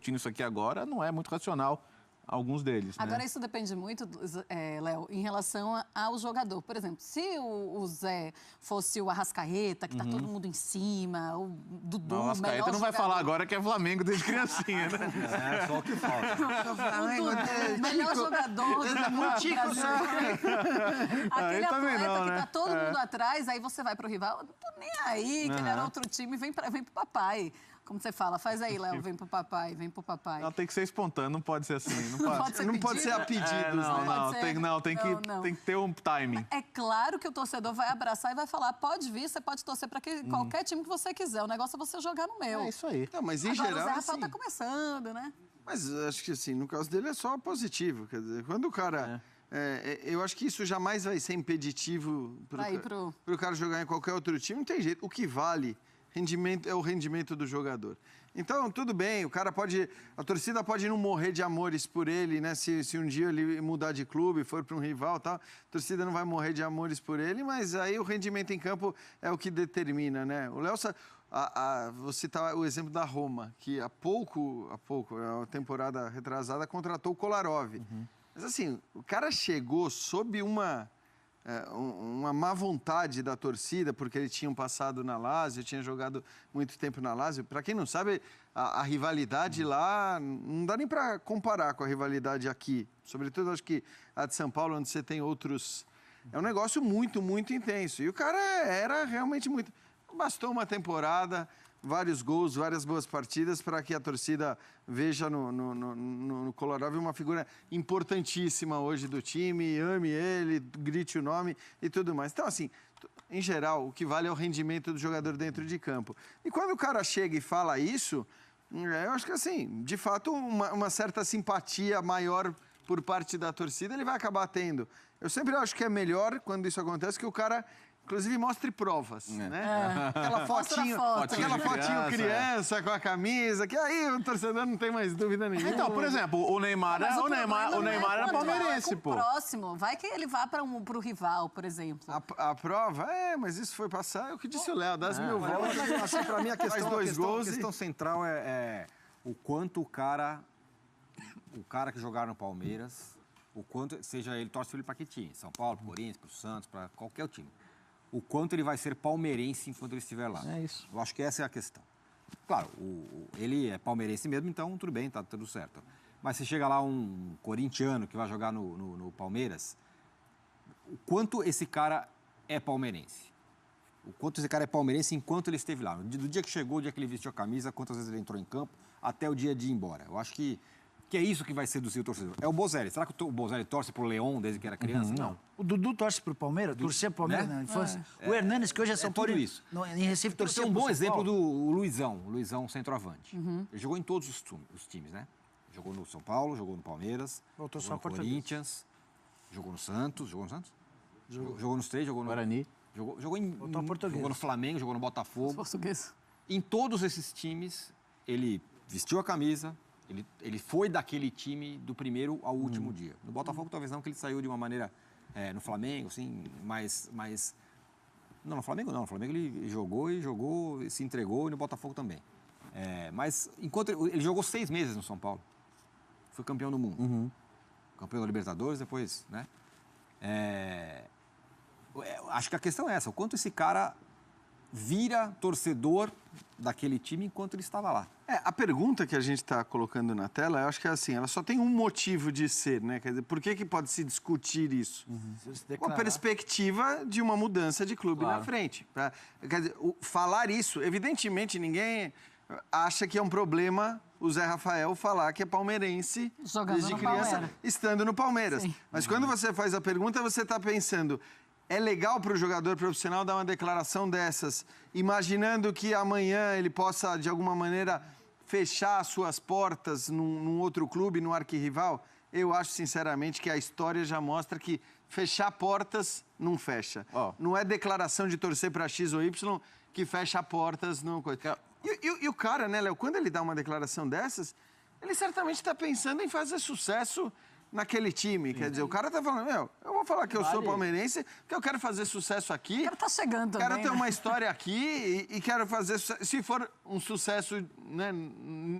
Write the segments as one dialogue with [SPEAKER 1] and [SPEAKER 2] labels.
[SPEAKER 1] discutindo isso aqui agora, não é muito racional. Alguns deles, né?
[SPEAKER 2] Agora, isso depende muito, Léo, em relação ao jogador. Por exemplo, se o Zé fosse o Arrascaeta, que tá todo mundo em cima, o Dudu,
[SPEAKER 1] o Arrascaeta não vai falar agora que é Flamengo desde criancinha, né?
[SPEAKER 3] É, só o que falta.
[SPEAKER 2] O melhor jogador do Brasil. Aquele atleta que tá todo mundo atrás, aí você vai pro rival, não tô nem aí, que ele era outro time, vem pro papai. Como você fala, faz aí, Léo, vem pro papai, vem pro papai.
[SPEAKER 1] Não, tem que ser espontâneo, não pode ser assim.
[SPEAKER 2] Não pode ser
[SPEAKER 4] a pedidos,
[SPEAKER 1] tem que ter um timing.
[SPEAKER 2] É claro que o torcedor vai abraçar e vai falar, pode vir, você pode torcer para qualquer time que você quiser. O negócio é você jogar no meu.
[SPEAKER 1] É isso aí.
[SPEAKER 4] Não, mas em
[SPEAKER 2] Agora,
[SPEAKER 4] geral,
[SPEAKER 2] o Zé Rafael
[SPEAKER 4] assim,
[SPEAKER 2] tá começando, né?
[SPEAKER 4] Mas acho que assim, no caso dele é só positivo. Quer dizer, quando o cara... eu acho que isso jamais vai ser impeditivo pro cara jogar em qualquer outro time. Não tem jeito. O que vale é o rendimento do jogador. Então, tudo bem, a torcida pode não morrer de amores por ele, né? Se um dia ele mudar de clube, for para um rival e tal, a torcida não vai morrer de amores por ele, mas aí o rendimento em campo é o que determina, né? O Léo, vou citar o exemplo da Roma, que há pouco, a temporada retrasada, contratou o Kolarov. Mas assim, o cara chegou sob uma má vontade da torcida, porque eles tinham passado na Lazio, tinha jogado muito tempo na Lazio. Para quem não sabe, a rivalidade lá não dá nem para comparar com a rivalidade aqui. Sobretudo, acho que a de São Paulo, onde você tem outros... É um negócio muito, muito intenso. E o cara era realmente muito... Bastou uma temporada, vários gols, várias boas partidas para que a torcida veja no Kolarov uma figura importantíssima hoje do time, ame ele, grite o nome e tudo mais. Então, assim, em geral, o que vale é o rendimento do jogador dentro de campo. E quando o cara chega e fala isso, eu acho que, assim, de fato, uma certa simpatia maior por parte da torcida ele vai acabar tendo. Eu sempre acho que é melhor, quando isso acontece, que o cara... Inclusive, mostre provas, né? Aquela fotinho criança com a camisa, que aí o torcedor não tem mais dúvida nenhuma.
[SPEAKER 1] Então, por exemplo, o Neymar era palmeirense, pô.
[SPEAKER 2] Próximo, vai que ele vá pro rival, por exemplo.
[SPEAKER 4] A prova, mas isso foi passar, é o que disse o Léo, das 1000 voltas. Assim, pra mim, a questão
[SPEAKER 3] central é o quanto o cara que jogar no Palmeiras, o quanto, seja ele, torce ele pra que time? São Paulo, pro Corinthians, pro Santos, pra qualquer time. O quanto ele vai ser palmeirense enquanto ele estiver lá.
[SPEAKER 1] É isso.
[SPEAKER 3] Eu acho que essa é a questão. Claro, ele é palmeirense mesmo, então tudo bem, tá tudo certo. Mas se chega lá um corintiano que vai jogar no Palmeiras, o quanto esse cara é palmeirense? O quanto esse cara é palmeirense enquanto ele esteve lá? Do dia que chegou, do dia que ele vestiu a camisa, quantas vezes ele entrou em campo, até o dia de ir embora. Eu acho que é isso que vai seduzir o torcedor. É o Bozelli. Será que o Bozelli torce pro Leão desde que era criança? Não.
[SPEAKER 5] O Dudu torce pro Palmeiras, torcia pro Palmeiras na infância. O Hernanes, que hoje é São Paulo,
[SPEAKER 3] isso.
[SPEAKER 5] Em Recife, torcia
[SPEAKER 3] pro um bom exemplo do Luizão, centroavante. Ele jogou em todos os times, né? Jogou no São Paulo, jogou no Palmeiras, jogou no Corinthians, jogou no Santos. Jogou nos três, jogou no...
[SPEAKER 1] Guarani.
[SPEAKER 3] Jogou no Flamengo, jogou no Botafogo.
[SPEAKER 2] Português.
[SPEAKER 3] Em todos esses times, ele vestiu a camisa, ele foi daquele time do primeiro ao último dia. No Botafogo, talvez não, que ele saiu de uma maneira... no Flamengo, assim, mais... Não, no Flamengo não. No Flamengo ele jogou, se entregou, e no Botafogo também. Mas enquanto ele jogou 6 meses no São Paulo. Foi campeão do mundo. Campeão da Libertadores, depois, né? Acho que a questão é essa. O quanto esse cara vira torcedor daquele time enquanto ele estava lá.
[SPEAKER 4] A pergunta que a gente está colocando na tela, eu acho que é assim, ela só tem um motivo de ser, né? Quer dizer, por que pode se discutir isso? Com a perspectiva de uma mudança de clube na frente. Quer dizer, falar isso, evidentemente, ninguém acha que é um problema o Zé Rafael falar que é palmeirense desde criança, estando no Palmeiras. Sim. Mas quando você faz a pergunta, você está pensando... É legal para o jogador profissional dar uma declaração dessas, imaginando que amanhã ele possa, de alguma maneira, fechar as suas portas num outro clube, num arquirrival? Eu acho, sinceramente, que a história já mostra que fechar portas não fecha. Não é declaração de torcer para X ou Y que fecha portas. Não... E o cara, né, Léo, quando ele dá uma declaração dessas, ele certamente está pensando em fazer sucesso naquele time. Quer dizer, o cara tá falando, eu vou falar que eu sou palmeirense, que eu quero fazer sucesso aqui.
[SPEAKER 2] O cara tá chegando também,
[SPEAKER 4] quero ter
[SPEAKER 2] né?
[SPEAKER 4] uma história aqui e quero fazer... Se for um sucesso, né,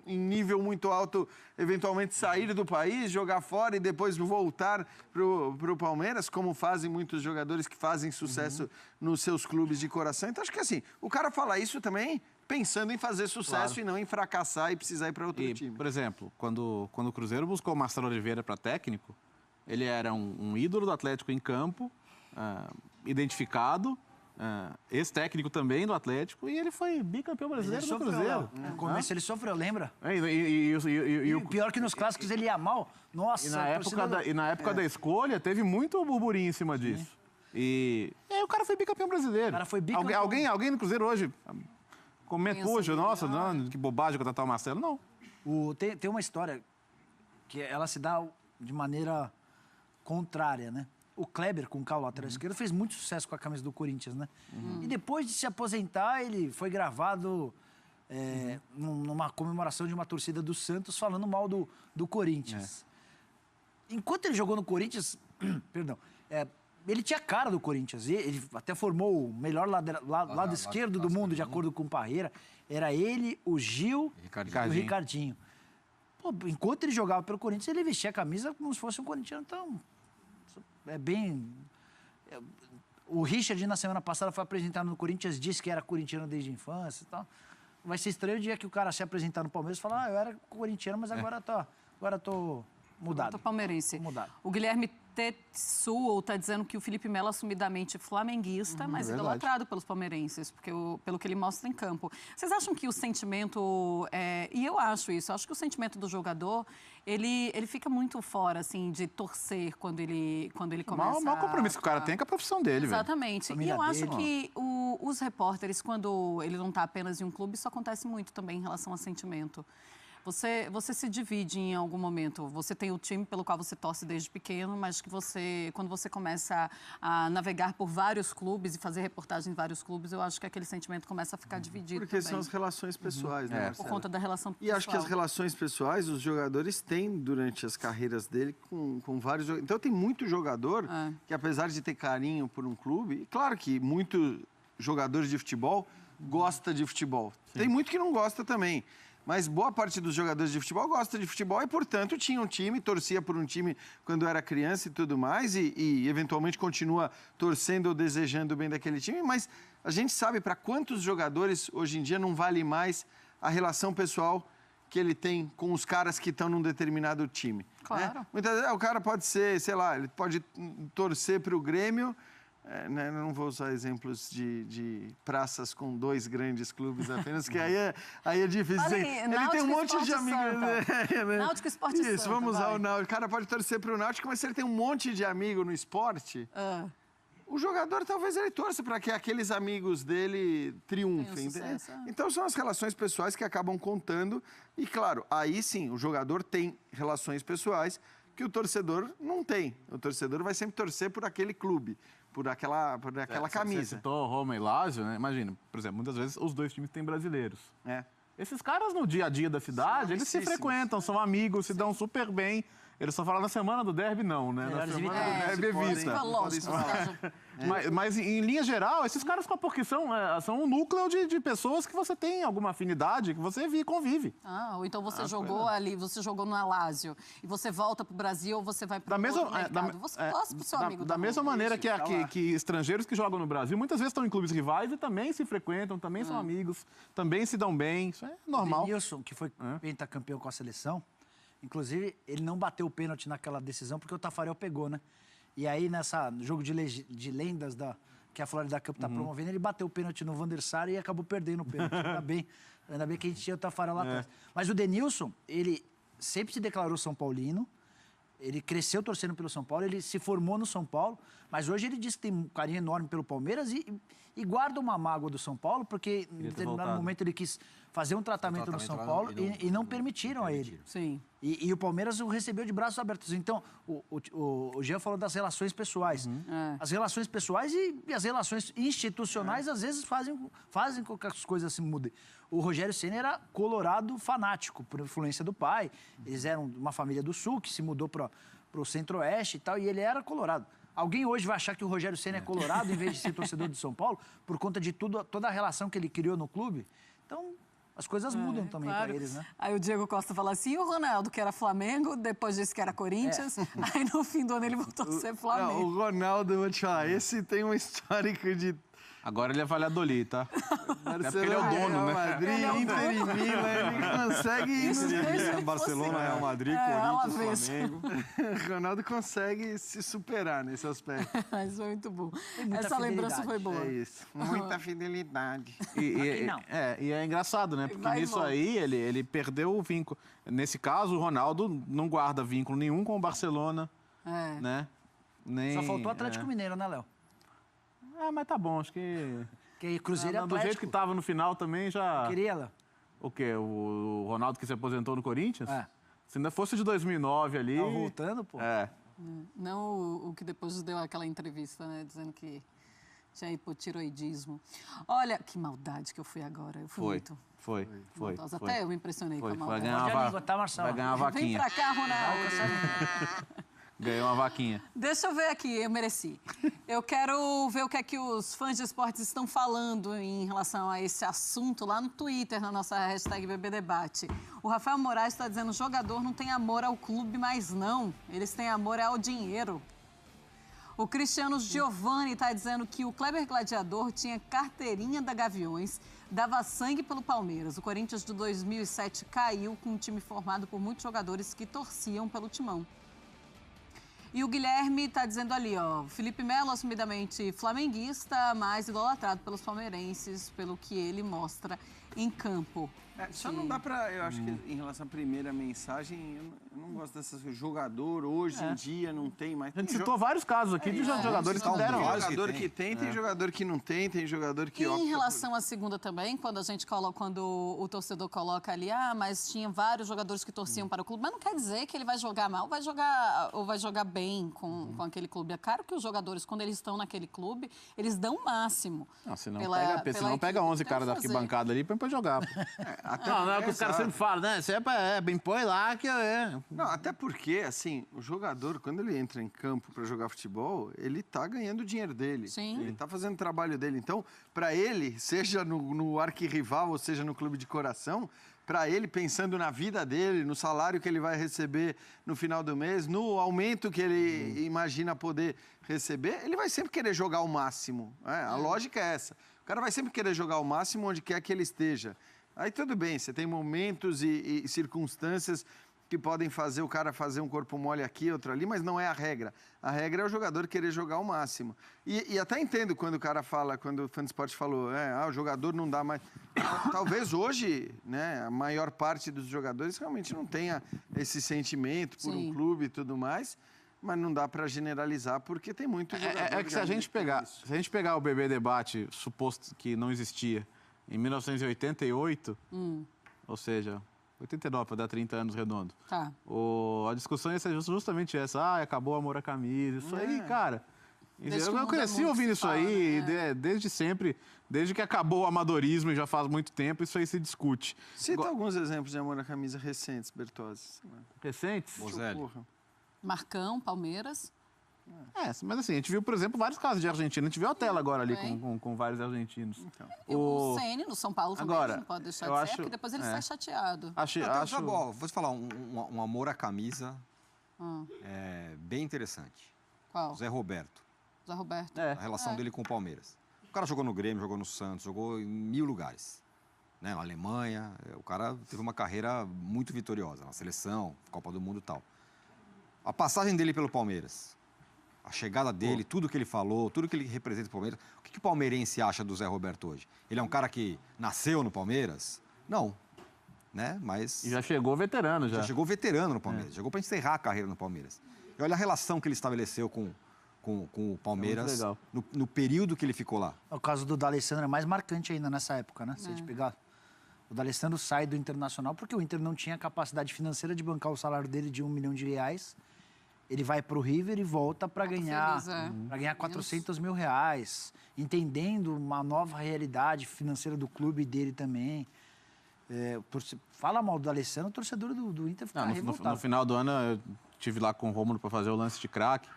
[SPEAKER 4] em nível muito alto, eventualmente sair do país, jogar fora e depois voltar pro Palmeiras, como fazem muitos jogadores que fazem sucesso nos seus clubes de coração. Então, acho que assim, o cara fala isso também pensando em fazer sucesso e não em fracassar e precisar ir para outro time.
[SPEAKER 1] Por exemplo, quando o Cruzeiro buscou o Marcelo Oliveira para técnico, ele era um ídolo do Atlético em campo, identificado, ex-técnico também do Atlético, e ele foi bicampeão brasileiro do Cruzeiro.
[SPEAKER 5] No começo ele sofreu, lembra?
[SPEAKER 1] E
[SPEAKER 5] o pior que nos clássicos ele ia mal. Nossa,
[SPEAKER 1] e na época da escolha, teve muito burburinho em cima disso. E aí o cara foi bicampeão brasileiro.
[SPEAKER 5] O cara foi bicampeão.
[SPEAKER 1] Alguém no Cruzeiro hoje... Puxa, nossa, não, que bobagem contratar o Marcelo. Não.
[SPEAKER 5] Tem uma história que ela se dá de maneira contrária, né? O Kleber, com o Cal lateral esquerdo, fez muito sucesso com a camisa do Corinthians, né? E depois de se aposentar, ele foi gravado numa comemoração de uma torcida do Santos falando mal do Corinthians. Enquanto ele jogou no Corinthians, perdão, ele tinha cara do Corinthians. Ele até formou o melhor lado esquerdo do mundo, de acordo com o Parreira. Era ele, o Gil e o Ricardinho. Pô, enquanto ele jogava pelo Corinthians, ele vestia a camisa como se fosse um corintiano. Então, o Richard, na semana passada, foi apresentado no Corinthians, disse que era corintiano desde a infância e tal. Vai ser estranho o dia que o cara se apresentar no Palmeiras e falar, eu era corintiano, mas agora tô mudado.
[SPEAKER 2] Tô palmeirense.
[SPEAKER 5] Mudado.
[SPEAKER 2] O Guilherme Tetsuo está dizendo que o Felipe Melo é assumidamente flamenguista, mas idolatrado pelos palmeirenses, porque pelo que ele mostra em campo. Vocês acham que o sentimento... e eu acho isso, acho que o sentimento do jogador, ele fica muito fora, assim, de torcer quando ele começa...
[SPEAKER 1] O maior compromisso que o cara tem é com a profissão dele,
[SPEAKER 2] Exatamente. E eu acho que os repórteres, quando ele não está apenas em um clube, isso acontece muito também em relação a sentimento. Você se divide em algum momento. Você tem o time pelo qual você torce desde pequeno, mas que quando você começa a navegar por vários clubes e fazer reportagem em vários clubes, eu acho que aquele sentimento começa a ficar dividido
[SPEAKER 4] Porque
[SPEAKER 2] também.
[SPEAKER 4] são as relações pessoais, né, Marcelo?
[SPEAKER 2] Por conta da relação pessoal.
[SPEAKER 4] E acho que as relações pessoais, os jogadores têm durante as carreiras dele com vários jogadores. Então tem muito jogador que, apesar de ter carinho por um clube, e claro que muitos jogadores de futebol gosta de futebol. Sim. Tem muito que não gosta também. Mas boa parte dos jogadores de futebol gosta de futebol e, portanto, tinha um time, torcia por um time quando era criança e tudo mais, e eventualmente continua torcendo ou desejando o bem daquele time. Mas a gente sabe para quantos jogadores hoje em dia não vale mais a relação pessoal que ele tem com os caras que estão num determinado time.
[SPEAKER 2] Claro.
[SPEAKER 4] Né? Muitas vezes o cara pode ser, sei lá, ele pode torcer para o Grêmio. Né, não vou usar exemplos de praças com 2 grandes clubes apenas, que aí é difícil. Ele tem um monte de amigos.
[SPEAKER 2] Né? Náutico Esporte Santa.
[SPEAKER 4] Isso, vamos usar o Náutico. O cara pode torcer para o Náutico, mas se ele tem um monte de amigo no esporte, o jogador talvez ele torça para que aqueles amigos dele triunfem. Então são as relações pessoais que acabam contando. E claro, aí sim, o jogador tem relações pessoais que o torcedor não tem. O torcedor vai sempre torcer por aquele clube. Por aquela camisa.
[SPEAKER 1] Você citou Roma e Lazio, né? Imagina, por exemplo, muitas vezes os dois times têm brasileiros. Esses caras no dia a dia da cidade, eles se frequentam, são amigos, se dão super bem. Eles só falam na semana do derby, não, né? Na semana do derby é vista. Mas, em linha geral, esses caras porque são um núcleo de pessoas que você tem alguma afinidade, que você convive.
[SPEAKER 2] Ou então você jogou ali, você jogou no Alásio, e você volta para o Brasil ou você vai para o mercado. Você torce para o seu amigo.
[SPEAKER 1] Da mesma maneira que estrangeiros que jogam no Brasil, muitas vezes estão em clubes rivais e também se frequentam, também são amigos, também se dão bem. Isso é normal.
[SPEAKER 5] O Denilson, que foi pentacampeão com a seleção, inclusive, ele não bateu o pênalti naquela decisão porque o Tafarel pegou, né? E aí, no jogo de lendas que a Florida Cup está promovendo, ele bateu o pênalti no Van der Sar e acabou perdendo o pênalti. Ainda bem que a gente tinha o Tafarel lá atrás. Mas o Denilson, ele sempre se declarou São Paulino, ele cresceu torcendo pelo São Paulo, ele se formou no São Paulo, mas hoje ele diz que tem um carinho enorme pelo Palmeiras e guarda uma mágoa do São Paulo, porque em determinado momento ele quis fazer um tratamento no São Paulo e não permitiram a ele.
[SPEAKER 2] Sim.
[SPEAKER 5] E o Palmeiras o recebeu de braços abertos. Então, o Jean falou das relações pessoais. As relações pessoais e as relações institucionais, às vezes, fazem com que as coisas se mudem. O Rogério Ceni era colorado fanático, por influência do pai. Eles eram uma família do Sul, que se mudou para pro Centro-Oeste e tal, e ele era colorado. Alguém hoje vai achar que o Rogério Ceni é colorado em vez de ser torcedor de São Paulo, por conta de toda a relação que ele criou no clube? Então, as coisas mudam também para eles, né?
[SPEAKER 2] Aí o Diego Costa fala assim, e o Ronaldo, que era Flamengo, depois disse que era Corinthians, aí no fim do ano ele voltou a ser Flamengo.
[SPEAKER 4] Não, o Ronaldo, eu vou te falar, esse tem um histórico de...
[SPEAKER 1] Agora ele é Valladolid, tá? É porque ele é o dono, né?
[SPEAKER 4] Madrid, Inter e Milan, ele consegue...
[SPEAKER 3] Barcelona, Real Madrid, Corinthians, Flamengo.
[SPEAKER 4] O Ronaldo consegue se superar nesse aspecto.
[SPEAKER 2] Mas foi muito bom. Essa lembrança foi boa.
[SPEAKER 4] É isso. Muita fidelidade.
[SPEAKER 1] E é engraçado, né? Porque nisso aí ele perdeu o vínculo. Nesse caso, o Ronaldo não guarda vínculo nenhum com o Barcelona, né? Nem,
[SPEAKER 5] só faltou o Atlético Mineiro, né, Léo?
[SPEAKER 1] Mas tá bom, acho que...
[SPEAKER 5] Que Cruzeiro e Atlético.
[SPEAKER 1] Do jeito que tava no final também já...
[SPEAKER 5] Queria, Léo?
[SPEAKER 1] O quê? O Ronaldo que se aposentou no Corinthians?
[SPEAKER 5] É.
[SPEAKER 1] Se ainda fosse de 2009 ali...
[SPEAKER 5] Tava voltando, pô.
[SPEAKER 2] Não o que depois deu aquela entrevista, né? Dizendo que tinha hipotiroidismo. Olha, que maldade que eu fui agora. Eu fui muito...
[SPEAKER 1] Foi.
[SPEAKER 2] Até eu me impressionei com a maldade.
[SPEAKER 1] Vai ganhar uma vaquinha.
[SPEAKER 2] Vem pra cá, Ronaldo.
[SPEAKER 1] Ganhou uma vaquinha.
[SPEAKER 2] Deixa eu ver aqui, eu mereci. Eu quero ver o que é que os fãs de esportes estão falando em relação a esse assunto lá no Twitter, na nossa hashtag BBDebate. O Rafael Moraes está dizendo, jogador não tem amor ao clube, mas não. Eles têm amor ao dinheiro. O Cristiano Giovanni está dizendo que o Kleber Gladiador tinha carteirinha da Gaviões, dava sangue pelo Palmeiras. O Corinthians de 2007 caiu com um time formado por muitos jogadores que torciam pelo Timão. E o Guilherme está dizendo ali, ó, Felipe Melo, assumidamente flamenguista, mas idolatrado pelos palmeirenses, pelo que ele mostra em campo.
[SPEAKER 4] Só não dá pra... Eu acho que em relação à primeira mensagem, eu não gosto dessas... Jogador, hoje em dia, não tem mais...
[SPEAKER 1] A gente citou vários casos aqui de jogadores que deram...
[SPEAKER 4] Tem jogador que tem jogador que não tem jogador que...
[SPEAKER 2] E em relação à segunda também, quando a gente coloca, quando o torcedor coloca ali, mas tinha vários jogadores que torciam para o clube, mas não quer dizer que ele vai jogar mal, ou vai jogar bem com aquele clube. É claro que os jogadores, quando eles estão naquele clube, eles dão o máximo.
[SPEAKER 1] Não, se não pega 11 caras da arquibancada ali e põe pra jogar. Não é o que os caras sempre falam, né? Você bem põe lá que é.
[SPEAKER 4] Não, até porque, assim, o jogador, quando ele entra em campo para jogar futebol, ele tá ganhando o dinheiro dele.
[SPEAKER 2] Sim.
[SPEAKER 4] Ele tá fazendo o trabalho dele. Então, para ele, seja no arquirrival ou seja no clube de coração, para ele, pensando na vida dele, no salário que ele vai receber no final do mês, no aumento que ele imagina poder receber, ele vai sempre querer jogar o máximo. A lógica é essa. O cara vai sempre querer jogar o máximo onde quer que ele esteja. Aí tudo bem, você tem momentos e circunstâncias que podem fazer o cara fazer um corpo mole aqui, outro ali, mas não é a regra. A regra é o jogador querer jogar o máximo. E até entendo quando o cara fala, quando o Fã de Esporte falou, o jogador não dá mais... Talvez hoje, né, a maior parte dos jogadores realmente não tenha esse sentimento por um clube e tudo mais, mas não dá para generalizar, porque tem muito jogador...
[SPEAKER 1] É que se a gente pegar o BB Debate, suposto que não existia, em 1988, ou seja, 89, para dar 30 anos redondo.
[SPEAKER 2] Tá.
[SPEAKER 1] A discussão ia ser justamente essa. Acabou o amor à camisa. Isso aí, cara. Eu cresci ouvindo isso aí, desde sempre. Desde que acabou o amadorismo, e já faz muito tempo, isso aí se discute.
[SPEAKER 4] Cita alguns exemplos de amor à camisa recentes, Bertozzi.
[SPEAKER 1] Recentes?
[SPEAKER 3] Bozelli.
[SPEAKER 2] Marcão, Palmeiras.
[SPEAKER 1] Mas assim, a gente viu, por exemplo, vários casos de Argentina. A gente viu a tela agora ali com vários argentinos.
[SPEAKER 2] Então. O Ceni, no São Paulo também,
[SPEAKER 1] agora,
[SPEAKER 2] não pode deixar de ser, porque depois ele sai chateado.
[SPEAKER 3] Vou te falar, um amor à camisa bem interessante.
[SPEAKER 2] Qual?
[SPEAKER 3] Zé Roberto.
[SPEAKER 2] Zé Roberto.
[SPEAKER 3] A relação dele com o Palmeiras. O cara jogou no Grêmio, jogou no Santos, jogou em 1000 lugares. Né? Na Alemanha, o cara teve uma carreira muito vitoriosa, na seleção, Copa do Mundo e tal. A passagem dele pelo Palmeiras... A chegada dele, tudo que ele falou, tudo que ele representa o Palmeiras. O que o palmeirense acha do Zé Roberto hoje? Ele é um cara que nasceu no Palmeiras? Não. Né? Mas...
[SPEAKER 1] E já chegou veterano, já.
[SPEAKER 3] Já chegou veterano no Palmeiras. Chegou para encerrar a carreira no Palmeiras. E olha a relação que ele estabeleceu com o Palmeiras no período que ele ficou lá.
[SPEAKER 5] O caso do D'Alessandro é mais marcante ainda nessa época, né? Se a gente pegar... O D'Alessandro sai do Internacional porque o Inter não tinha capacidade financeira de bancar o salário dele de R$1 milhão. Ele vai para o River e volta para ganhar 400 mil reais, entendendo uma nova realidade financeira do clube dele também. Fala mal do D'Alessandro, o torcedor do Inter fica revoltado.
[SPEAKER 1] No final do ano, tive lá com o Rômulo para fazer o lance de craque.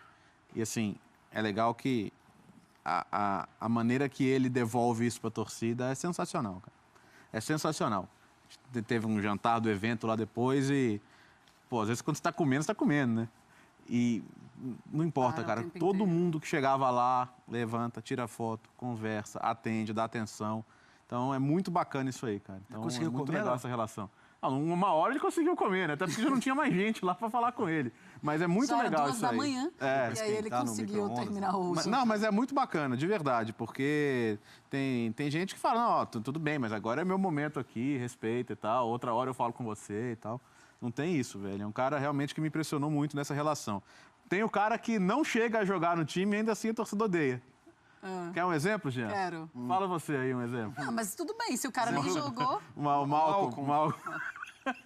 [SPEAKER 1] E, assim, é legal que a maneira que ele devolve isso para a torcida é sensacional, cara. É sensacional. Teve um jantar do evento lá depois e, pô, às vezes quando você está comendo, né? E não importa, cara. Todo mundo que chegava lá, levanta, tira foto, conversa, atende, dá atenção. Então, é muito bacana isso aí, cara. Então, é muito legal essa relação. Uma hora ele conseguiu comer, né? Até porque já não tinha mais gente lá para falar com ele. Mas é muito legal isso aí.
[SPEAKER 2] 2h da manhã, e aí ele conseguiu terminar o jantar.
[SPEAKER 1] Não, mas é muito bacana, de verdade, porque tem gente que fala, não, ó, tudo bem, mas agora é meu momento aqui, respeita e tal, outra hora eu falo com você e tal. Não tem isso, velho. É um cara realmente que me impressionou muito nessa relação. Tem o cara que não chega a jogar no time e ainda assim a torcida odeia. Quer um exemplo, Jean?
[SPEAKER 2] Quero.
[SPEAKER 1] Fala você aí um exemplo.
[SPEAKER 2] Não, mas tudo bem, se o cara nem jogou...
[SPEAKER 1] O Malcolm.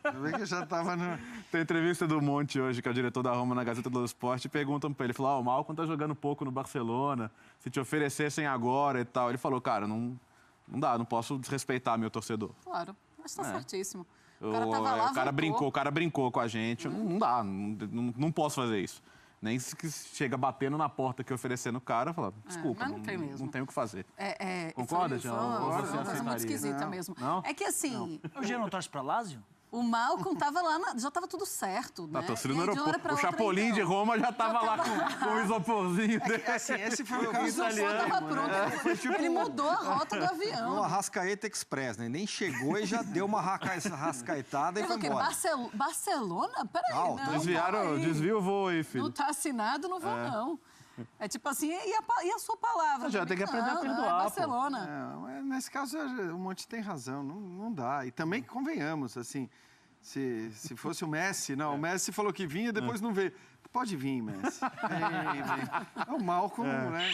[SPEAKER 4] Eu vi que já tava no...
[SPEAKER 1] Tem entrevista do Monte hoje, que é o diretor da Roma na Gazeta do Esporte, e perguntam pra ele, falou, o Malcolm tá jogando pouco no Barcelona, se te oferecessem agora e tal. Ele falou, cara, não dá, não posso desrespeitar meu torcedor.
[SPEAKER 2] Claro, mas tá certíssimo. O cara tava lá,
[SPEAKER 1] o cara brincou com a gente, não dá, não posso fazer isso. Nem se chega batendo na porta que oferecendo o cara, fala, desculpa,
[SPEAKER 2] não tem mesmo.
[SPEAKER 1] Não tem o que fazer.
[SPEAKER 2] Concorda,
[SPEAKER 1] Jean?
[SPEAKER 2] Foi uma coisa muito esquisita mesmo.
[SPEAKER 1] Não?
[SPEAKER 2] É que assim...
[SPEAKER 5] O Jean não torce pra Lazio?
[SPEAKER 2] O Malcolm tava lá, já tava tudo certo, né?
[SPEAKER 1] Na torcida no aeroporto. O Chapolin de Roma já tava lá com o isoporzinho dele.
[SPEAKER 4] Assim, esse foi o caso
[SPEAKER 2] italiano. Ele mudou a rota do avião.
[SPEAKER 3] Uma Arrascaeta Express, né? Nem chegou e já deu uma rascaetada e foi embora.
[SPEAKER 2] Barcelona? Peraí, não.
[SPEAKER 1] Desvia o voo aí, filho.
[SPEAKER 2] Não tá assinado, não vou, não. É tipo assim, e a sua palavra?
[SPEAKER 1] Já tem que aprender a perdoar.
[SPEAKER 2] Barcelona.
[SPEAKER 4] Nesse caso, o Monte tem razão, não dá. E também, convenhamos, assim, se fosse o Messi, o Messi falou que vinha e depois não veio. Pode vir, Messi. Vem. É o Malcolm, né?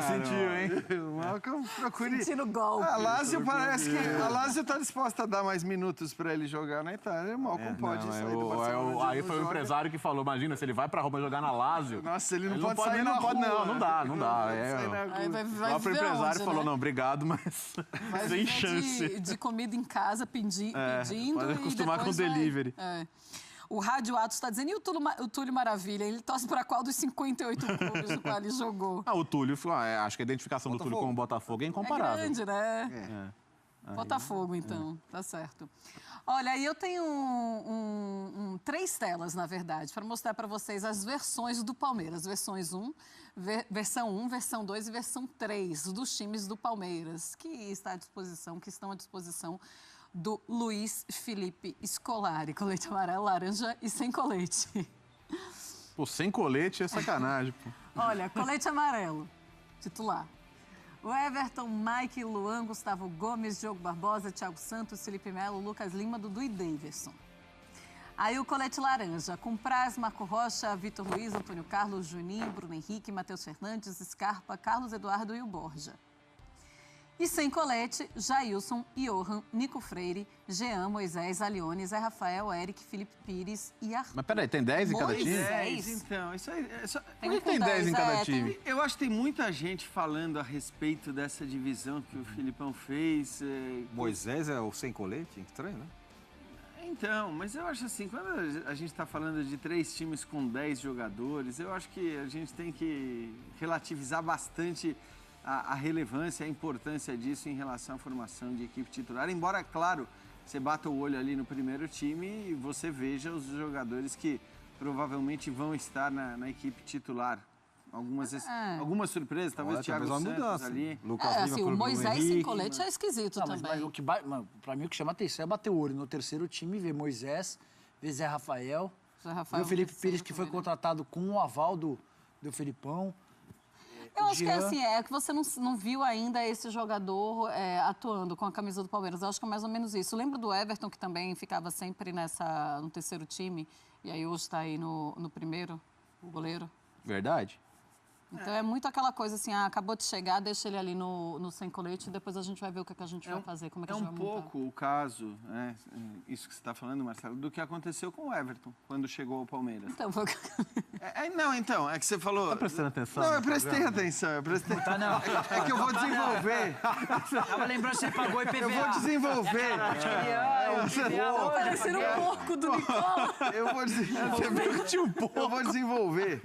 [SPEAKER 1] Sentiu, hein?
[SPEAKER 4] O Malcolm procure...
[SPEAKER 2] Sentindo golpe.
[SPEAKER 4] A Lazio parece que... A Lazio tá disposta a dar mais minutos para ele jogar na Itália. O Malcolm pode sair do Barcelona.
[SPEAKER 1] Aí foi o empresário que falou, imagina, se ele vai pra Roma jogar na Lazio...
[SPEAKER 4] Nossa, ele não pode sair na rua.
[SPEAKER 1] Não dá.
[SPEAKER 2] O
[SPEAKER 1] próprio empresário falou, não, obrigado, mas sem chance.
[SPEAKER 2] De comida em casa, pedindo
[SPEAKER 1] pode acostumar com o delivery.
[SPEAKER 2] O Rádio Atos está dizendo, e o Túlio Maravilha? Ele torce para qual dos 58 clubes no qual ele jogou?
[SPEAKER 1] O Túlio, acho que a identificação do Túlio com o Botafogo é incomparável.
[SPEAKER 2] É grande, né? Botafogo, então, tá certo. Olha, aí eu tenho 3 telas, na verdade, para mostrar para vocês as versões do Palmeiras. Versão 1, versão 2 e versão 3 dos times do Palmeiras, que estão à disposição do Luiz Felipe Scolari. Colete amarelo, laranja e sem colete.
[SPEAKER 1] Pô, sem colete é sacanagem, pô.
[SPEAKER 2] Olha, colete amarelo, titular. O Everton, Mike, Luan, Gustavo Gomes, Diogo Barbosa, Thiago Santos, Felipe Melo, Lucas Lima, Dudu e Daverson. Aí o colete laranja, com Praz, Marco Rocha, Vitor Luiz, Antônio Carlos, Juninho, Bruno Henrique, Matheus Fernandes, Scarpa, Carlos Eduardo e o Borja. E sem colete, Jailson, Johan, Nico Freire, Jean, Moisés, Alione, Zé Rafael, Eric, Felipe Pires e Arthur.
[SPEAKER 1] Mas peraí, tem 10 em cada time?
[SPEAKER 2] 10?
[SPEAKER 4] Então, isso aí...
[SPEAKER 1] Por que tem 10 em cada time?
[SPEAKER 4] Eu acho que tem muita gente falando a respeito dessa divisão que o Filipão fez.
[SPEAKER 3] Moisés é o sem colete? Estranho, né?
[SPEAKER 4] Então, mas eu acho assim, quando a gente está falando de 3 times com 10 jogadores, eu acho que a gente tem que relativizar bastante a relevância, a importância disso em relação à formação de equipe titular. Embora, claro, você bata o olho ali no primeiro time e você veja os jogadores que provavelmente vão estar na equipe titular. Algumas surpresas, talvez o Thiago Santos ali.
[SPEAKER 3] Lucas Lima,
[SPEAKER 2] o Moisés sem colete é esquisito
[SPEAKER 5] também.
[SPEAKER 2] Mas
[SPEAKER 5] pra mim o que chama atenção é bater o olho no terceiro time, ver Moisés, ver Zé Rafael, ver o Felipe Pires, que foi contratado com o aval do Felipão.
[SPEAKER 2] Eu acho que é que você não viu ainda esse jogador atuando com a camisa do Palmeiras. Eu acho que é mais ou menos isso. Lembro do Everton, que também ficava sempre no terceiro time, e aí hoje está aí no primeiro, o goleiro.
[SPEAKER 1] Verdade.
[SPEAKER 2] Então é muito aquela coisa assim, acabou de chegar, deixa ele ali no sem colete e depois a gente vai ver o que a gente vai fazer, como é que a gente vai montar.
[SPEAKER 4] É um pouco o caso, né, isso que você está falando, Marcelo, do que aconteceu com o Everton, quando chegou ao Palmeiras.
[SPEAKER 2] Então, foi...
[SPEAKER 4] é que você falou...
[SPEAKER 1] Tá prestando atenção?
[SPEAKER 4] Não, eu prestei atenção,
[SPEAKER 5] Tá, não.
[SPEAKER 4] É que eu vou desenvolver.
[SPEAKER 5] Tava lembrando se você pagou IPVA.
[SPEAKER 4] Eu vou desenvolver.
[SPEAKER 2] Tá parecendo um porco do Nicola.
[SPEAKER 4] Eu vou desenvolver. Eu vou desenvolver.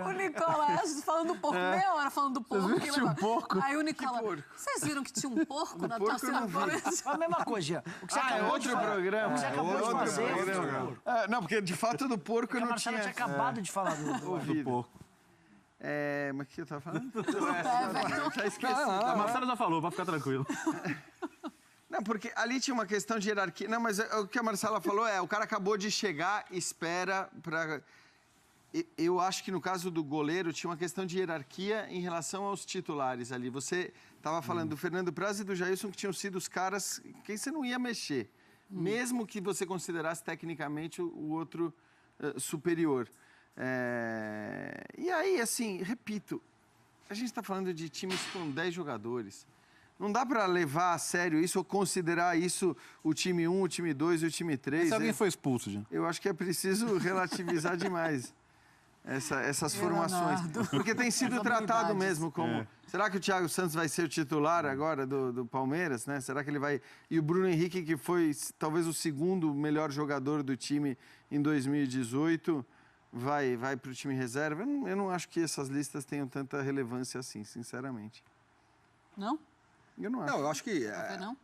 [SPEAKER 2] O Nicola, falando do porco, meia hora falando do porco.
[SPEAKER 1] Vocês viram que tinha um porco?
[SPEAKER 2] Aí o Nicola, vocês viram que tinha um porco na
[SPEAKER 4] porco
[SPEAKER 2] torcida
[SPEAKER 4] eu não vi.
[SPEAKER 2] Palmeiras?
[SPEAKER 5] A mesma coisa, Jean. O que você
[SPEAKER 4] É
[SPEAKER 5] acabou de
[SPEAKER 4] outro
[SPEAKER 5] falar.
[SPEAKER 4] programa.
[SPEAKER 5] O que você acabou de
[SPEAKER 4] Outro
[SPEAKER 5] fazer.
[SPEAKER 4] programa. Não, porque de fato do porco eu
[SPEAKER 5] A
[SPEAKER 4] não
[SPEAKER 5] Marcela
[SPEAKER 4] tinha...
[SPEAKER 5] tinha acabado de falar do
[SPEAKER 4] ouvido.
[SPEAKER 1] Porco.
[SPEAKER 4] Mas o que eu tava falando? Já esqueci.
[SPEAKER 1] A Marcela já falou, pode ficar tranquilo.
[SPEAKER 4] Não, porque ali tinha uma questão de hierarquia. Não, mas o que a Marcela falou o cara acabou de chegar, espera para... Eu acho que no caso do goleiro tinha uma questão de hierarquia em relação aos titulares ali. Você estava falando do Fernando Praz e do Jailson, que tinham sido os caras que você não ia mexer. Mesmo que você considerasse tecnicamente o outro superior. E aí, assim, repito, a gente está falando de times com 10 jogadores. Não dá para levar a sério isso ou considerar isso o time 1, o time 2 e o time 3.
[SPEAKER 1] Se alguém foi expulso, gente.
[SPEAKER 4] Eu acho que é preciso relativizar demais essas formações. Porque tem sido tratado mesmo como... Será que o Thiago Santos vai ser o titular agora do Palmeiras, né? Será que ele vai... E o Bruno Henrique, que foi talvez o segundo melhor jogador do time em 2018, vai para o time reserva? Eu não acho que essas listas tenham tanta relevância assim, sinceramente.
[SPEAKER 2] Não?
[SPEAKER 4] Eu não acho.
[SPEAKER 3] Não, eu acho que...
[SPEAKER 2] Não?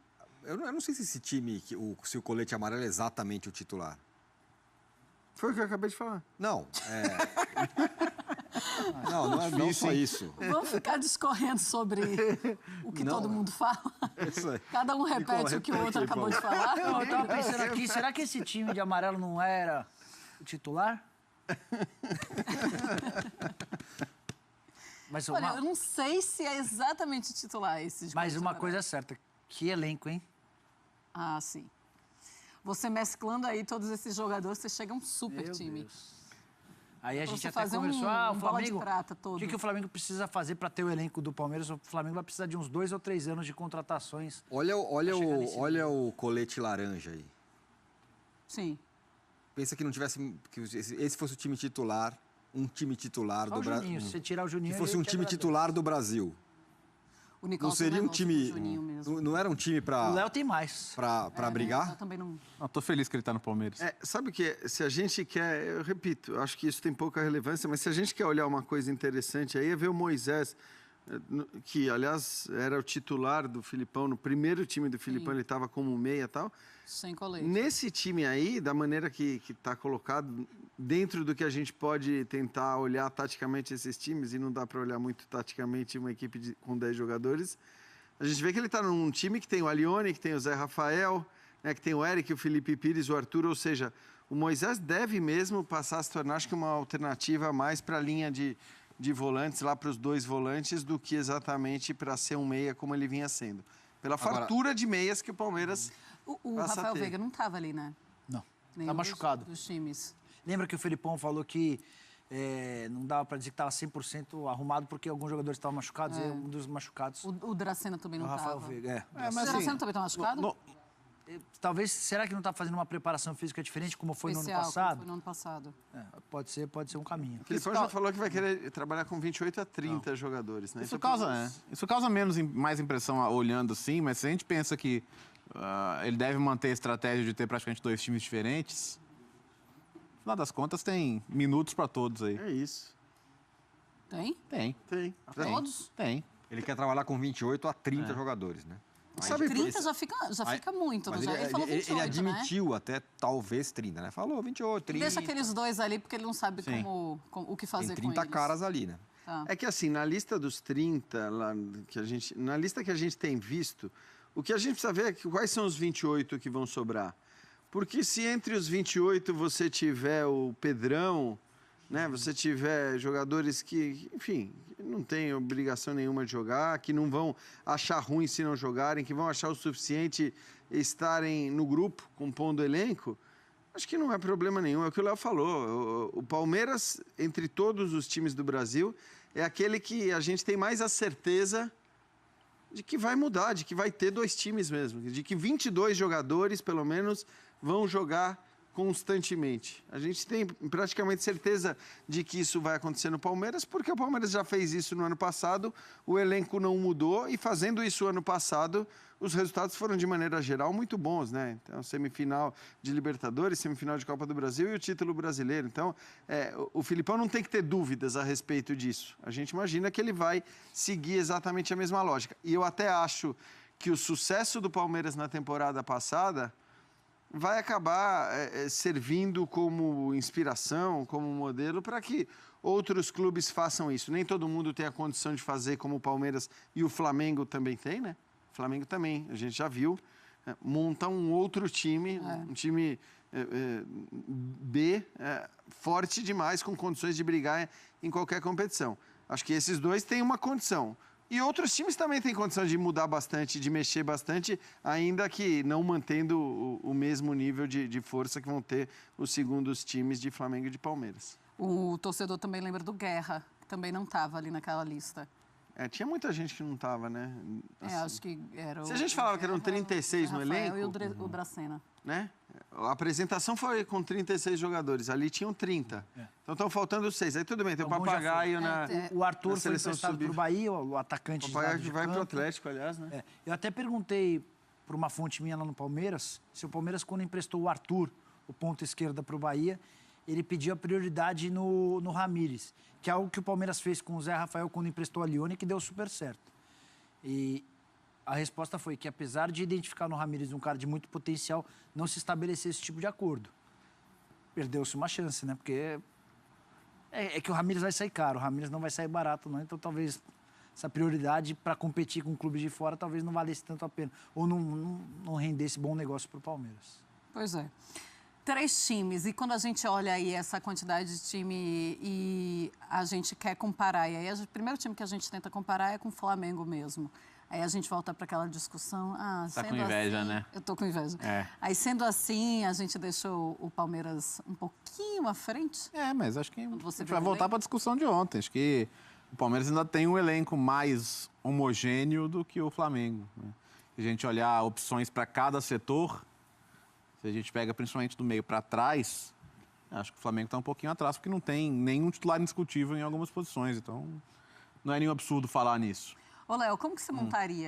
[SPEAKER 3] Eu não sei se esse time, se o colete amarelo é exatamente o titular.
[SPEAKER 4] Foi o que eu acabei de falar.
[SPEAKER 3] Não, não só isso.
[SPEAKER 2] Vamos ficar discorrendo sobre o que todo mundo fala?
[SPEAKER 3] Isso aí.
[SPEAKER 2] Cada um repete o que o outro acabou de falar?
[SPEAKER 5] Não, eu tava pensando aqui, será que esse time de amarelo não era o titular? Mas
[SPEAKER 2] Olha, eu não sei se é exatamente titular esse de
[SPEAKER 5] Mas
[SPEAKER 2] colete
[SPEAKER 5] uma
[SPEAKER 2] amarelo.
[SPEAKER 5] coisa é certa, que elenco, hein?
[SPEAKER 2] Ah, sim. Você mesclando aí todos esses jogadores, você chega a um super time.
[SPEAKER 5] Deus. Aí a
[SPEAKER 2] Pra
[SPEAKER 5] gente
[SPEAKER 2] você
[SPEAKER 5] até
[SPEAKER 2] fazer
[SPEAKER 5] conversou,
[SPEAKER 2] um
[SPEAKER 5] o
[SPEAKER 2] bola de
[SPEAKER 5] Flamengo...
[SPEAKER 2] prata todo.
[SPEAKER 5] O que o Flamengo precisa fazer para ter o elenco do Palmeiras? O Flamengo vai precisar de uns 2 ou 3 anos de contratações.
[SPEAKER 3] Olha o colete laranja aí.
[SPEAKER 2] Sim.
[SPEAKER 3] Pensa que não tivesse... Que esse fosse o time titular, um time titular do Brasil.
[SPEAKER 5] Se você tirar o Juninho...
[SPEAKER 3] Se fosse
[SPEAKER 5] ele
[SPEAKER 3] um
[SPEAKER 5] te
[SPEAKER 3] time
[SPEAKER 5] agradece.
[SPEAKER 3] titular do Brasil.
[SPEAKER 2] O Nicola
[SPEAKER 3] Não seria um time...
[SPEAKER 2] mesmo.
[SPEAKER 3] Não era um time para...
[SPEAKER 5] O Léo tem mais.
[SPEAKER 3] Para brigar?
[SPEAKER 2] Eu também não...
[SPEAKER 1] Eu tô feliz que ele tá no Palmeiras.
[SPEAKER 4] Sabe o que? Se a gente quer, eu repito, acho que isso tem pouca relevância, mas se a gente quer olhar uma coisa interessante aí é ver o Moisés, que aliás era o titular do Filipão, no primeiro time do Filipão ele estava como meia e tal.
[SPEAKER 2] Sem colete.
[SPEAKER 4] Nesse time aí, da maneira que está colocado, dentro do que a gente pode tentar olhar taticamente esses times, e não dá para olhar muito taticamente uma equipe com 10 jogadores, a gente vê que ele está num time que tem o Alione, que tem o Zé Rafael, né, que tem o Eric, o Felipe Pires, o Arthur, ou seja, o Moisés deve mesmo passar a se tornar, acho que uma alternativa mais para a linha de volantes, lá para os 2 volantes, do que exatamente para ser um meia como ele vinha sendo. Pela fartura de meias que o Palmeiras
[SPEAKER 2] O
[SPEAKER 4] passa a
[SPEAKER 2] Rafael
[SPEAKER 4] ter.
[SPEAKER 2] Veiga não estava ali, né?
[SPEAKER 5] Não.
[SPEAKER 2] Nenhum
[SPEAKER 5] Tá machucado.
[SPEAKER 2] dos times.
[SPEAKER 5] Lembra que o Felipão falou que não dava para dizer que estava 100% arrumado porque alguns jogadores estavam machucados e um dos machucados...
[SPEAKER 2] O Dracena também não
[SPEAKER 5] o Rafael
[SPEAKER 2] estava.
[SPEAKER 5] Veiga,
[SPEAKER 2] O Dracena também está machucado?
[SPEAKER 5] Talvez, será que não está fazendo uma preparação física diferente como foi
[SPEAKER 2] Especial,
[SPEAKER 5] no ano passado?
[SPEAKER 2] como foi no ano passado.
[SPEAKER 5] Pode ser um caminho.
[SPEAKER 4] O Filipão já falou que vai querer trabalhar com 28 a 30 jogadores, né?
[SPEAKER 1] Isso
[SPEAKER 4] Então,
[SPEAKER 1] causa mais impressão olhando assim, mas se a gente pensa que ele deve manter a estratégia de ter praticamente 2 times diferentes, no final das contas tem minutos para todos aí.
[SPEAKER 4] É isso.
[SPEAKER 2] Tem?
[SPEAKER 1] Tem.
[SPEAKER 2] Todos?
[SPEAKER 1] Tem.
[SPEAKER 3] Ele quer trabalhar com 28 a 30 jogadores, né?
[SPEAKER 4] Sabe
[SPEAKER 2] 30 já fica muito,
[SPEAKER 3] Mas
[SPEAKER 2] né? Ele falou 28,
[SPEAKER 3] ele admitiu
[SPEAKER 2] né?
[SPEAKER 3] até talvez 30, né? Falou 28, 30.
[SPEAKER 2] Deixa aqueles 2 ali, porque ele não sabe o que fazer
[SPEAKER 3] Tem
[SPEAKER 2] com
[SPEAKER 3] 30
[SPEAKER 2] eles.
[SPEAKER 3] caras ali, né?
[SPEAKER 2] Tá.
[SPEAKER 4] É que assim, na lista dos 30, na lista que a gente tem visto, o que a gente precisa ver é quais são os 28 que vão sobrar. Porque se entre os 28 você tiver o Pedrão, né, você tiver jogadores que, enfim, não têm obrigação nenhuma de jogar, que não vão achar ruim se não jogarem, que vão achar o suficiente estarem no grupo, compondo o elenco, Acho que não é problema nenhum, é o que o Léo falou. O Palmeiras, entre todos os times do Brasil, é aquele que a gente tem mais a certeza de que vai mudar, de que vai ter 2 times mesmo, de que 22 jogadores, pelo menos, vão jogar constantemente. A gente tem praticamente certeza de que isso vai acontecer no Palmeiras, porque o Palmeiras já fez isso no ano passado, o elenco não mudou e fazendo isso ano passado, os resultados foram de maneira geral muito bons, né? Então, semifinal de Libertadores, semifinal de Copa do Brasil e o título brasileiro. Então, o Filipão não tem que ter dúvidas a respeito disso. A gente imagina que ele vai seguir exatamente a mesma lógica. E eu até acho que o sucesso do Palmeiras na temporada passada vai acabar servindo como inspiração, como modelo para que outros clubes façam isso. Nem todo mundo tem a condição de fazer como o Palmeiras e o Flamengo também tem, né? O Flamengo também, a gente já viu, monta um outro time, um time B, forte demais, com condições de brigar em qualquer competição. Acho que esses 2 têm uma condição. E outros times também têm condição de mudar bastante, de mexer bastante, ainda que não mantendo o mesmo nível de força que vão ter os segundos times de Flamengo e de Palmeiras.
[SPEAKER 2] O torcedor também lembra do Guerra, que também não estava ali naquela lista.
[SPEAKER 4] Tinha muita gente que não estava, né?
[SPEAKER 2] Assim, acho que era
[SPEAKER 4] se a gente falava que eram 36 no elenco...
[SPEAKER 2] E o Dracena.
[SPEAKER 4] Né? A apresentação foi com 36 jogadores, ali tinham 30. Então estão faltando 6. Aí tudo bem, tem o Papagaio na
[SPEAKER 5] O Arthur foi emprestado para o Bahia, o atacante.
[SPEAKER 4] O Papagaio que vai para o Atlético, aliás, né?
[SPEAKER 5] Eu até perguntei para uma fonte minha lá no Palmeiras, se o Palmeiras, quando emprestou o Arthur, o ponta esquerda, para o Bahia, ele pediu a prioridade no Ramírez, que é algo que o Palmeiras fez com o Zé Rafael quando emprestou a Lione, que deu super certo. E a resposta foi que, apesar de identificar no Ramírez um cara de muito potencial, não se estabeleceu esse tipo de acordo. Perdeu-se uma chance, né? Porque é que o Ramírez vai sair caro, o Ramírez não vai sair barato, não. Então, talvez essa prioridade para competir com clubes de fora talvez não valesse tanto a pena. Ou não rendesse bom negócio para o Palmeiras.
[SPEAKER 2] Pois é. 3 times, e quando a gente olha aí essa quantidade de time e a gente quer comparar, e aí o primeiro time que a gente tenta comparar é com o Flamengo mesmo. Aí a gente volta para aquela discussão.
[SPEAKER 1] Tá com inveja,
[SPEAKER 2] assim,
[SPEAKER 1] né?
[SPEAKER 2] Eu tô com inveja. Aí, sendo assim, a gente deixou o Palmeiras um pouquinho à frente.
[SPEAKER 1] Mas acho que a gente vai voltar para a discussão de ontem. Acho que o Palmeiras ainda tem um elenco mais homogêneo do que o Flamengo, né? Se a gente olhar opções para cada setor, se a gente pega principalmente do meio para trás, acho que o Flamengo está um pouquinho atrás, porque não tem nenhum titular indiscutível em algumas posições. Então, não é nenhum absurdo falar nisso.
[SPEAKER 2] Ô, Léo, como que você montaria?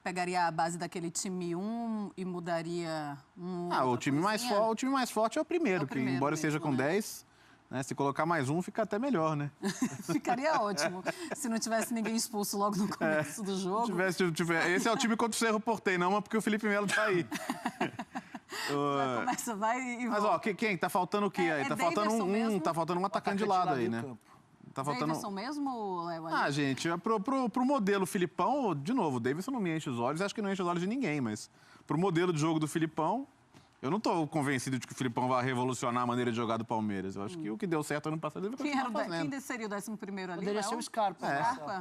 [SPEAKER 2] Pegaria a base daquele time 1 e mudaria
[SPEAKER 1] o time mais forte é o primeiro, que embora mesmo, seja com 10, né, se colocar mais um, fica até melhor, né?
[SPEAKER 2] Ficaria ótimo. Se não tivesse ninguém expulso logo no começo do jogo.
[SPEAKER 1] Esse é o time contra o Cerro Porteño, não, mas porque o Felipe Melo tá aí.
[SPEAKER 2] Vai e
[SPEAKER 1] mas,
[SPEAKER 2] volta.
[SPEAKER 1] Quem? Tá faltando o quê aí? Tá faltando um atacante de lado aí, né?
[SPEAKER 2] Tá faltando... Davidson mesmo, Léo?
[SPEAKER 1] Gente, pro modelo Filipão, de novo, o Davidson não me enche os olhos, acho que não enche os olhos de ninguém, mas pro modelo de jogo do Filipão, eu não tô convencido de que o Filipão vai revolucionar a maneira de jogar do Palmeiras. Eu acho que o que deu certo ano passado, ele vai continuar fazendo.
[SPEAKER 2] Quem seria o 11º ali?
[SPEAKER 5] Poderia ser o Scarpa.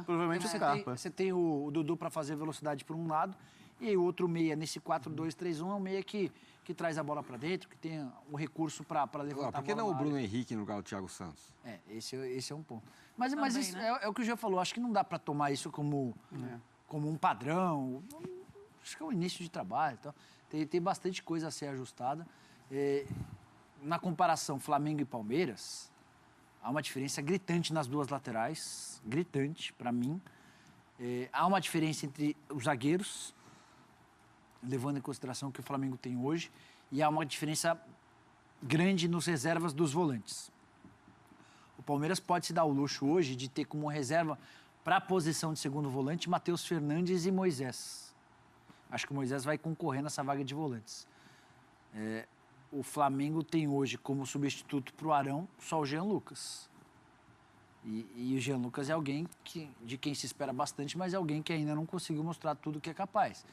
[SPEAKER 1] Provavelmente o Scarpa.
[SPEAKER 5] Você tem o Dudu para fazer velocidade por um lado, e o outro meia, nesse 4-2-3-1, é um meia que traz a bola para dentro, que tem o recurso para levantar a bola.
[SPEAKER 3] Por que não o Bruno Henrique no lugar do Thiago Santos?
[SPEAKER 5] Esse é um ponto. Mas isso, né? é o que o Jean falou. Acho que não dá para tomar isso como um padrão. Acho que é o início de trabalho. Então, tem bastante coisa a ser ajustada. Na comparação Flamengo e Palmeiras, há uma diferença gritante nas duas laterais. Gritante, para mim. Há uma diferença entre os zagueiros, levando em consideração o que o Flamengo tem hoje, e há uma diferença grande nos reservas dos volantes. O Palmeiras pode se dar o luxo hoje de ter como reserva para a posição de segundo volante Matheus Fernandes e Moisés. Acho que o Moisés vai concorrer nessa vaga de volantes. O Flamengo tem hoje como substituto para o Arão só o Jean Lucas. E o Jean Lucas é alguém de quem se espera bastante, mas é alguém que ainda não conseguiu mostrar tudo o que é capaz.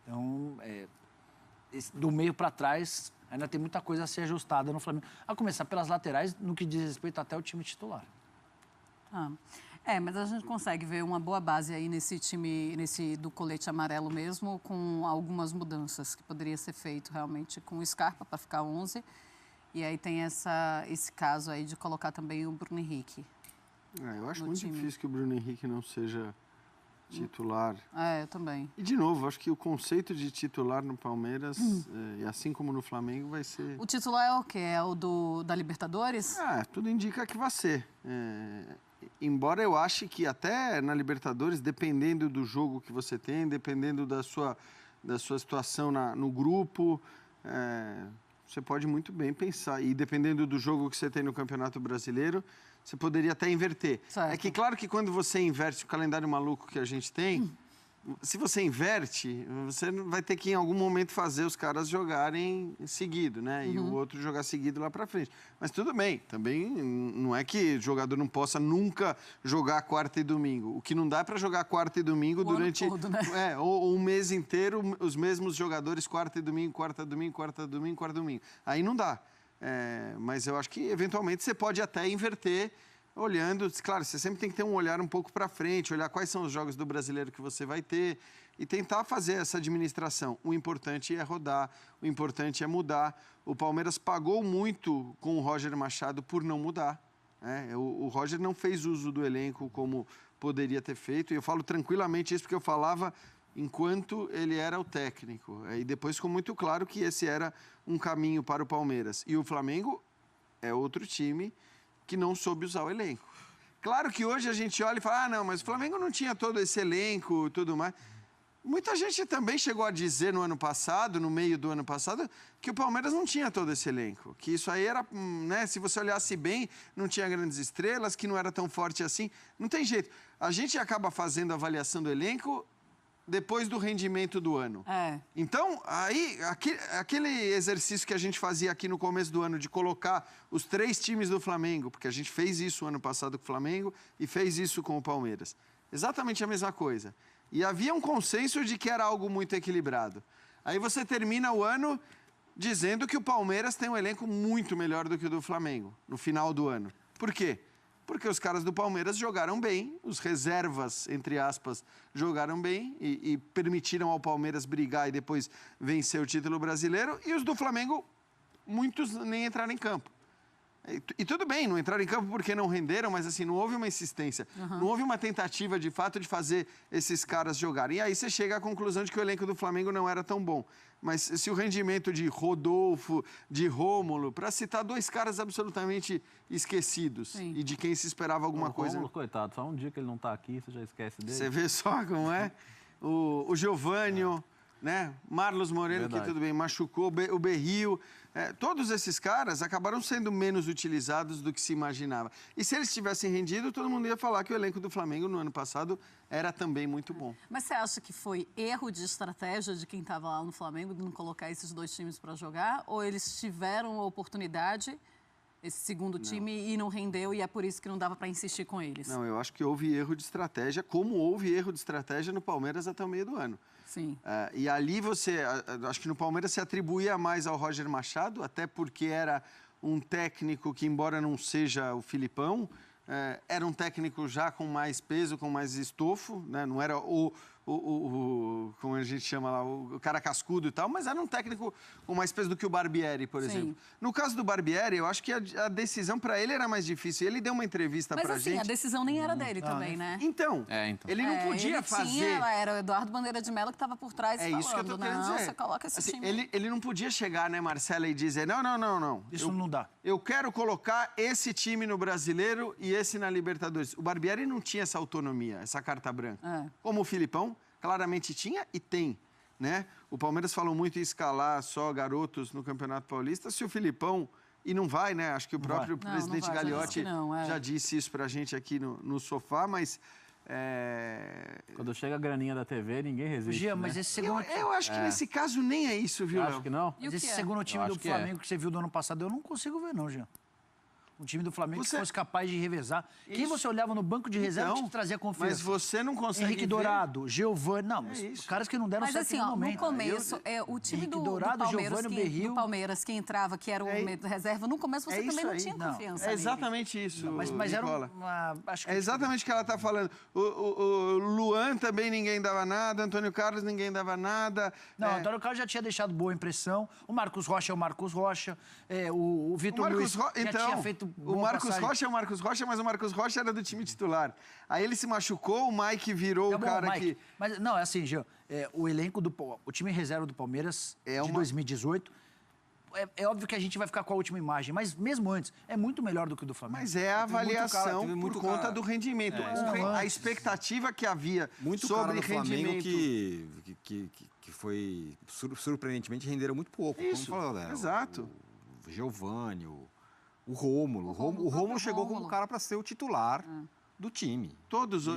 [SPEAKER 5] Então, do meio para trás, ainda tem muita coisa a ser ajustada no Flamengo. A começar pelas laterais, no que diz respeito até ao time titular.
[SPEAKER 2] Mas a gente consegue ver uma boa base aí nesse time, do colete amarelo mesmo, com algumas mudanças que poderia ser feito realmente com o Scarpa para ficar 11. E aí tem esse caso aí de colocar também o Bruno Henrique.
[SPEAKER 4] Eu acho muito difícil que o Bruno Henrique não seja titular.
[SPEAKER 2] Eu também.
[SPEAKER 4] E, de novo, acho que o conceito de titular no Palmeiras, e assim como no Flamengo, vai ser...
[SPEAKER 2] O titular é o quê? É o da Libertadores?
[SPEAKER 4] Tudo indica que vai ser. Embora eu ache que até na Libertadores, dependendo do jogo que você tem, dependendo da sua situação no grupo, você pode muito bem pensar. E dependendo do jogo que você tem no Campeonato Brasileiro, você poderia até inverter.
[SPEAKER 2] Certo.
[SPEAKER 4] É que claro que quando você inverte o calendário maluco que a gente tem, se você inverte, você vai ter que em algum momento fazer os caras jogarem seguido, né? E o outro jogar seguido lá pra frente. Mas tudo bem, também não é que o jogador não possa nunca jogar quarta e domingo. O que não dá é pra jogar quarta e domingo durante
[SPEAKER 2] ano todo, né?
[SPEAKER 4] ou um mês inteiro, os mesmos jogadores quarta e domingo, quarta domingo, quarta domingo, quarta domingo. Aí não dá. Mas eu acho que eventualmente você pode até inverter olhando, claro, você sempre tem que ter um olhar um pouco para frente, olhar quais são os jogos do brasileiro que você vai ter e tentar fazer essa administração. O importante é rodar, o importante é mudar. O Palmeiras pagou muito com o Roger Machado por não mudar. O Roger não fez uso do elenco como poderia ter feito, e eu falo tranquilamente isso porque eu falava enquanto ele era o técnico. E depois ficou muito claro que esse era um caminho para o Palmeiras. E o Flamengo é outro time que não soube usar o elenco. Claro que hoje a gente olha e fala, não, mas o Flamengo não tinha todo esse elenco e tudo mais. Muita gente também chegou a dizer no ano passado, no meio do ano passado, que o Palmeiras não tinha todo esse elenco. Que isso aí era, né, se você olhasse bem, não tinha grandes estrelas, que não era tão forte assim. Não tem jeito. A gente acaba fazendo a avaliação do elenco depois do rendimento do ano. Então, aí, aquele exercício que a gente fazia aqui no começo do ano de colocar os 3 times do Flamengo, porque a gente fez isso ano passado com o Flamengo e fez isso com o Palmeiras. Exatamente a mesma coisa. E havia um consenso de que era algo muito equilibrado. Aí você termina o ano dizendo que o Palmeiras tem um elenco muito melhor do que o do Flamengo, no final do ano. Por quê? Porque os caras do Palmeiras jogaram bem, os reservas, entre aspas, jogaram bem e permitiram ao Palmeiras brigar e depois vencer o título brasileiro, e os do Flamengo, muitos nem entraram em campo. E tudo bem, não entraram em campo porque não renderam, mas assim, não houve uma insistência, não houve uma tentativa de fato de fazer esses caras jogarem. E aí você chega à conclusão de que o elenco do Flamengo não era tão bom. Mas se o rendimento de Rodolfo, de Rômulo, para citar 2 caras absolutamente esquecidos e de quem se esperava alguma coisa...
[SPEAKER 1] Rômulo, coitado, só um dia que ele não está aqui, você já esquece dele.
[SPEAKER 4] Você vê só como é? O Giovânio, né? Marlos Moreno,
[SPEAKER 1] Verdade.
[SPEAKER 4] que tudo bem, machucou, o Berrio... todos esses caras acabaram sendo menos utilizados do que se imaginava. E se eles tivessem rendido, todo mundo ia falar que o elenco do Flamengo no ano passado era também muito bom.
[SPEAKER 2] Mas você acha que foi erro de estratégia de quem estava lá no Flamengo de não colocar esses 2 times para jogar? Ou eles tiveram a oportunidade, esse segundo time, e não rendeu, e é por isso que não dava para insistir com eles?
[SPEAKER 4] Não, eu acho que houve erro de estratégia, como houve erro de estratégia no Palmeiras até o meio do ano.
[SPEAKER 2] Sim.
[SPEAKER 4] E ali acho que no Palmeiras se atribuía mais ao Roger Machado, até porque era um técnico que, embora não seja o Filipão, era um técnico já com mais peso, com mais estofo, né? Não era como a gente chama lá, o cara cascudo e tal, mas era um técnico com mais peso do que o Barbieri, por exemplo. No caso do Barbieri, eu acho que a decisão para ele era mais difícil. Ele deu uma entrevista pra gente...
[SPEAKER 2] Mas assim, a decisão nem era dele também, né?
[SPEAKER 4] Então, ele não podia fazer...
[SPEAKER 2] Era o Eduardo Bandeira de Mello que estava por trás falando,
[SPEAKER 4] isso que eu tô querendo dizer.
[SPEAKER 2] Você coloca esse
[SPEAKER 4] assim,
[SPEAKER 2] time...
[SPEAKER 4] Ele não podia chegar, né, Marcela, e dizer, não.
[SPEAKER 5] Isso não dá.
[SPEAKER 4] Eu quero colocar esse time no Brasileiro e esse na Libertadores. O Barbieri não tinha essa autonomia, essa carta branca. Como o Filipão claramente tinha e tem, né? O Palmeiras falou muito em escalar só garotos no Campeonato Paulista. Se o Filipão... E não vai, né? Acho que o próprio presidente Gagliotti já disse isso pra gente aqui no sofá, mas...
[SPEAKER 1] Quando chega a graninha da TV, ninguém resiste.
[SPEAKER 5] Gia, mas esse segundo...
[SPEAKER 4] Eu acho que nesse caso nem é isso, viu, Léo?
[SPEAKER 1] Acho que não.
[SPEAKER 5] Mas esse segundo time do Flamengo que você viu do ano passado, eu não consigo ver, não, Jean. um time do Flamengo que fosse capaz de revezar. Isso. Quem você olhava no banco de reserva que te trazia confiança?
[SPEAKER 4] Mas você não consegue
[SPEAKER 5] Henrique Dourado, Giovani... Não, mas caras que não deram certo
[SPEAKER 2] assim,
[SPEAKER 5] no momento.
[SPEAKER 2] No começo, o time do Palmeiras que entrava, que era o reserva, no começo você também não tinha confiança
[SPEAKER 4] É exatamente isso,
[SPEAKER 5] mas era
[SPEAKER 4] acho que... É exatamente o que ela está falando. O Luan também ninguém dava nada, Antônio Carlos ninguém dava nada.
[SPEAKER 5] Não, o Antônio Carlos já tinha deixado boa impressão, o Marcos Rocha é o Marcos Rocha, o Vitor Luiz já tinha feito
[SPEAKER 4] o Marcos Rocha é o Marcos Rocha, mas o Marcos Rocha era do time titular. Aí ele se machucou, o Mike virou o cara que...
[SPEAKER 5] Mas não, é assim, Jean, o elenco o time reserva do Palmeiras de 2018... É óbvio que a gente vai ficar com a última imagem, mas mesmo antes, é muito melhor do que o do Flamengo.
[SPEAKER 4] Mas é a avaliação por conta do rendimento. A expectativa que havia sobre rendimento...
[SPEAKER 3] Que foi, surpreendentemente, renderam muito pouco.
[SPEAKER 4] Isso,
[SPEAKER 3] como falou, né?
[SPEAKER 4] Exato.
[SPEAKER 3] O Giovani, o Rômulo. O Rômulo chegou como cara para ser o titular do time.
[SPEAKER 4] Todos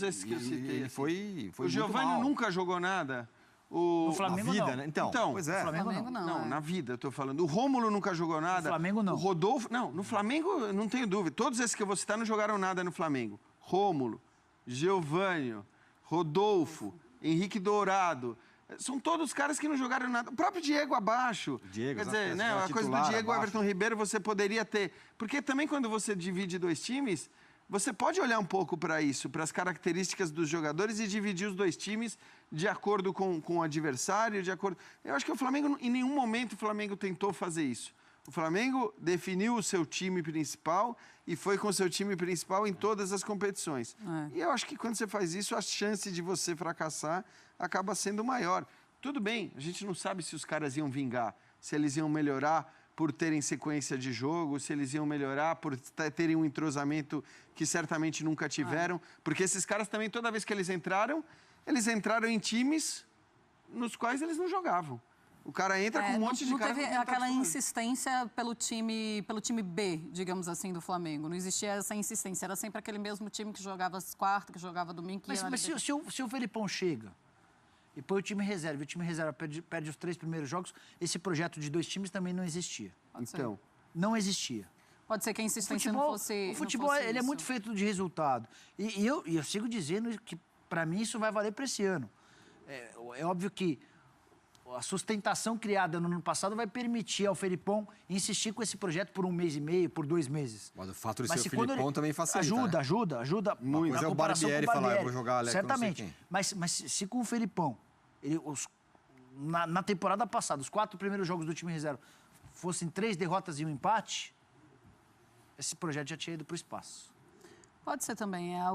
[SPEAKER 4] esses que eu citei.
[SPEAKER 3] Ele foi
[SPEAKER 4] o Giovani nunca jogou nada.
[SPEAKER 5] No Flamengo,
[SPEAKER 3] na vida,
[SPEAKER 5] não.
[SPEAKER 3] Né? Então, pois é.
[SPEAKER 5] No Flamengo não.
[SPEAKER 4] Não, na vida, eu tô falando. O Rômulo nunca jogou nada.
[SPEAKER 5] No Flamengo, não.
[SPEAKER 4] O Rodolfo... Não, no Flamengo, não tenho dúvida. Todos esses que eu vou citar não jogaram nada no Flamengo. Rômulo, Giovani, Rodolfo, Henrique Dourado... São todos caras que não jogaram nada. O próprio Diego abaixo.
[SPEAKER 3] Diego,
[SPEAKER 4] quer dizer, né, a coisa do Diego Everton Ribeiro você poderia ter. Porque também quando você divide dois times, você pode olhar um pouco para isso, para as características dos jogadores e dividir os dois times de acordo com o adversário, de acordo... Eu acho que o Flamengo, em nenhum momento o Flamengo tentou fazer isso. O Flamengo definiu o seu time principal e foi com o seu time principal em todas as competições. E eu acho que quando você faz isso, a chance de você fracassar acaba sendo maior. Tudo bem, a gente não sabe se os caras iam vingar, se eles iam melhorar por terem sequência de jogo, se eles iam melhorar por terem um entrosamento que certamente nunca tiveram, porque esses caras também, toda vez que eles entraram em times nos quais eles não jogavam. O cara entra com um monte de cara...
[SPEAKER 2] Não teve aquela insistência pelo time B, digamos assim, do Flamengo. Não existia essa insistência. Era sempre aquele mesmo time que jogava às quartas, que jogava domingo.
[SPEAKER 5] Mas se o Felipão chega e põe o time reserva, e o time reserva perde os 3 primeiros jogos, esse projeto de 2 times também não existia.
[SPEAKER 4] Então,
[SPEAKER 5] não existia.
[SPEAKER 2] Pode ser que a insistência não fosse...
[SPEAKER 5] O futebol, ele é muito feito de resultado. E eu sigo dizendo que, para mim, isso vai valer para esse ano. É óbvio que a sustentação criada no ano passado vai permitir ao Felipão insistir com esse projeto por 1 mês e meio, por 2 meses.
[SPEAKER 3] Mas o fato de ser o Felipão também facilita.
[SPEAKER 5] Ajuda.
[SPEAKER 3] Muito. Mas é o Barbieri falar, eu vou jogar Alex.
[SPEAKER 5] Certamente. Mas se com o Felipão, na temporada passada, os 4 primeiros jogos do time reserva fossem 3 derrotas e 1 empate, esse projeto já tinha ido para o espaço.
[SPEAKER 2] Pode ser também. É algo